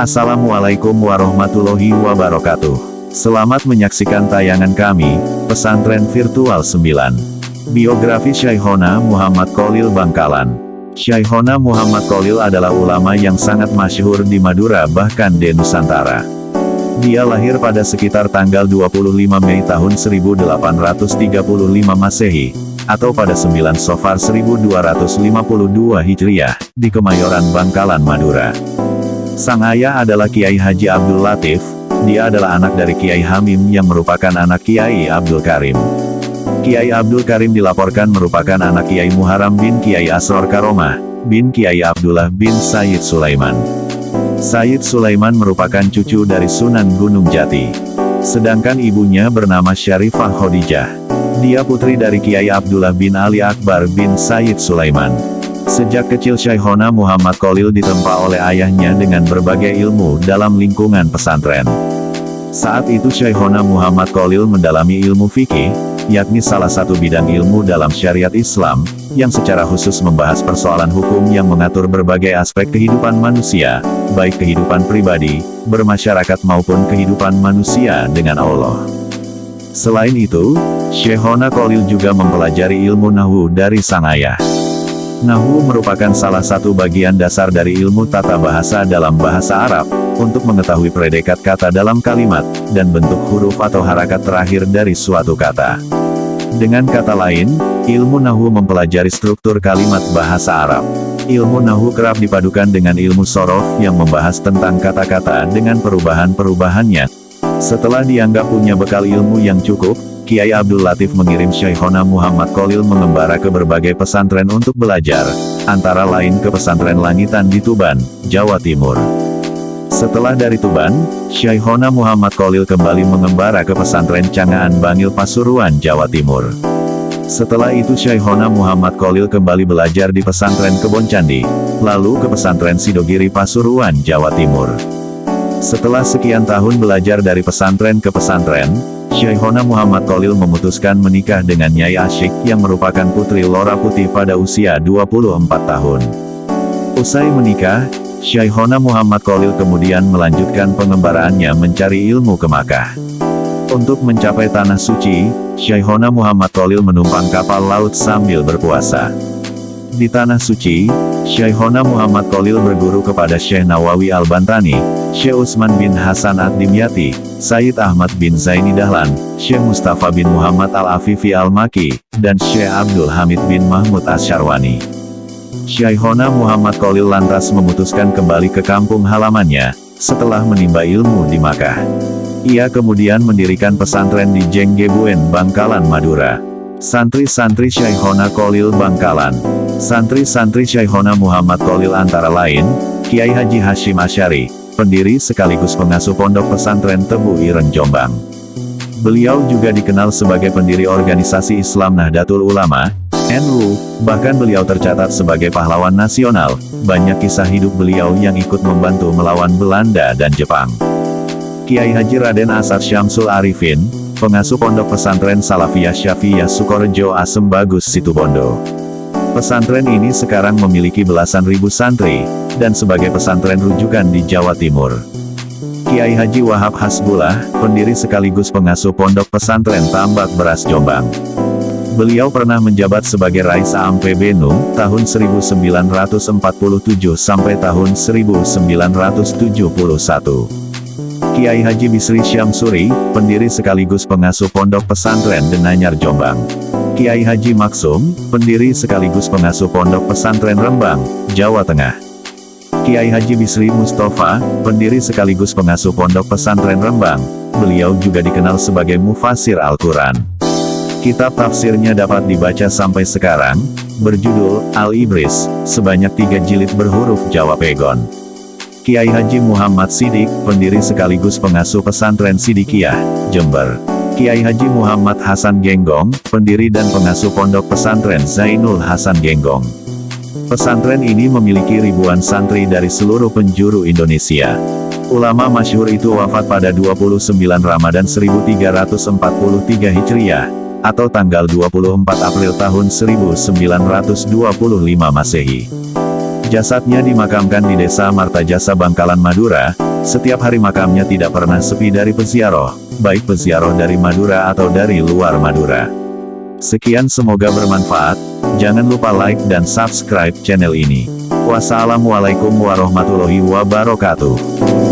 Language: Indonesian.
Assalamualaikum warahmatullahi wabarakatuh. Selamat menyaksikan tayangan kami, Pesantren Virtual 9. Biografi Syekhona Muhammad Kholil Bangkalan. Syekhona Muhammad Kholil adalah ulama yang sangat masyhur di Madura bahkan di Nusantara. Dia lahir pada sekitar tanggal 25 Mei tahun 1835 Masehi, atau pada 9 Safar 1252 Hijriah, di Kemayoran Bangkalan, Madura. Sang ayah adalah Kiai Haji Abdul Latif. Dia adalah anak dari Kiai Hamim yang merupakan anak Kiai Abdul Karim. Kiai Abdul Karim dilaporkan merupakan anak Kiai Muharram bin Kiai Asror Karomah, bin Kiai Abdullah bin Sayyid Sulaiman. Sayyid Sulaiman merupakan cucu dari Sunan Gunung Jati. Sedangkan ibunya bernama Syarifah Khadijah. Dia putri dari Kiai Abdullah bin Ali Akbar bin Sayyid Sulaiman. Sejak kecil Syekhona Muhammad Kholil ditempa oleh ayahnya dengan berbagai ilmu dalam lingkungan pesantren. Saat itu Syekhona Muhammad Kholil mendalami ilmu fikih, yakni salah satu bidang ilmu dalam syariat Islam, yang secara khusus membahas persoalan hukum yang mengatur berbagai aspek kehidupan manusia, baik kehidupan pribadi, bermasyarakat maupun kehidupan manusia dengan Allah. Selain itu, Syekhona Kholil juga mempelajari ilmu nahwu dari sang ayah. Nahwu merupakan salah satu bagian dasar dari ilmu tata bahasa dalam bahasa Arab, untuk mengetahui predikat kata dalam kalimat, dan bentuk huruf atau harakat terakhir dari suatu kata. Dengan kata lain, ilmu nahwu mempelajari struktur kalimat bahasa Arab. Ilmu nahwu kerap dipadukan dengan ilmu shorof yang membahas tentang kata-kata dengan perubahan-perubahannya. Setelah dianggap punya bekal ilmu yang cukup, Kiai Abdul Latif mengirim Syekhona Muhammad Kholil mengembara ke berbagai pesantren untuk belajar, antara lain ke pesantren Langitan di Tuban, Jawa Timur. Setelah dari Tuban, Syekhona Muhammad Kholil kembali mengembara ke pesantren Cangaan Bangil Pasuruan, Jawa Timur. Setelah itu Syekhona Muhammad Kholil kembali belajar di pesantren Kebon Candi, lalu ke pesantren Sidogiri Pasuruan, Jawa Timur. Setelah sekian tahun belajar dari pesantren ke pesantren, Syekhona Muhammad Kholil memutuskan menikah dengan Nyai Asyik yang merupakan putri Lora Putih pada usia 24 tahun. Usai menikah, Syekhona Muhammad Kholil kemudian melanjutkan pengembaraannya mencari ilmu ke Makkah. Untuk mencapai Tanah Suci, Syekhona Muhammad Kholil menumpang kapal laut sambil berpuasa. Di Tanah Suci, Syekhona Muhammad Kholil berguru kepada Syekh Nawawi Al-Bantani, Syekh Utsman bin Hasan Ad-Dimyati, Sayyid Ahmad bin Zaini Dahlan, Syekh Mustafa bin Muhammad Al-Afifi Al-Maki, dan Syekh Abdul Hamid bin Mahmud Asy-Syarwani. Syekhona Muhammad Kholil lantas memutuskan kembali ke kampung halamannya, setelah menimba ilmu di Makkah. Ia kemudian mendirikan pesantren di Jenggebuen, Bangkalan, Madura. Santri-santri Syekhona Kholil Bangkalan. Santri-santri Syekhona Muhammad Kholil antara lain, Kiai Haji Hashim Asy'ari, pendiri sekaligus pengasuh pondok pesantren Tebu Ireng Jombang. Beliau juga dikenal sebagai pendiri organisasi Islam Nahdlatul Ulama, NU, bahkan beliau tercatat sebagai pahlawan nasional. Banyak kisah hidup beliau yang ikut membantu melawan Belanda dan Jepang. Kiai Haji Raden Asad Syamsul Arifin, pengasuh pondok pesantren Salafiyah Syafiyah Sukorejo Asem Bagus Situbondo. Pesantren ini sekarang memiliki belasan ribu santri, dan sebagai pesantren rujukan di Jawa Timur. Kiai Haji Wahab Hasbullah, pendiri sekaligus pengasuh pondok pesantren Tambak Beras Jombang. Beliau pernah menjabat sebagai Rais Am PBNU, tahun 1947 sampai tahun 1971. Kiai Haji Bisri Syamsuri, pendiri sekaligus pengasuh pondok pesantren Denanyar Jombang. Kiai Haji Maksum, pendiri sekaligus pengasuh pondok pesantren Rembang, Jawa Tengah. Kiai Haji Bisri Mustafa, pendiri sekaligus pengasuh pondok pesantren Rembang. Beliau juga dikenal sebagai Mufassir Al-Quran. Kitab tafsirnya dapat dibaca sampai sekarang, berjudul Al-Ibris, sebanyak 3 jilid berhuruf Jawa Pegon. Kiai Haji Muhammad Sidik, pendiri sekaligus pengasuh pesantren Sidikiyah, Jember. Kiai Haji Muhammad Hasan Genggong, pendiri dan pengasuh pondok pesantren Zainul Hasan Genggong. Pesantren ini memiliki ribuan santri dari seluruh penjuru Indonesia. Ulama masyhur itu wafat pada 29 Ramadan 1343 Hijriah, atau tanggal 24 April tahun 1925 Masehi. Jasadnya dimakamkan di Desa Martajasa Bangkalan, Madura. Setiap hari makamnya tidak pernah sepi dari peziarah, baik peziarah dari Madura atau dari luar Madura. Sekian, semoga bermanfaat. Jangan lupa like dan subscribe channel ini. Wassalamualaikum warahmatullahi wabarakatuh.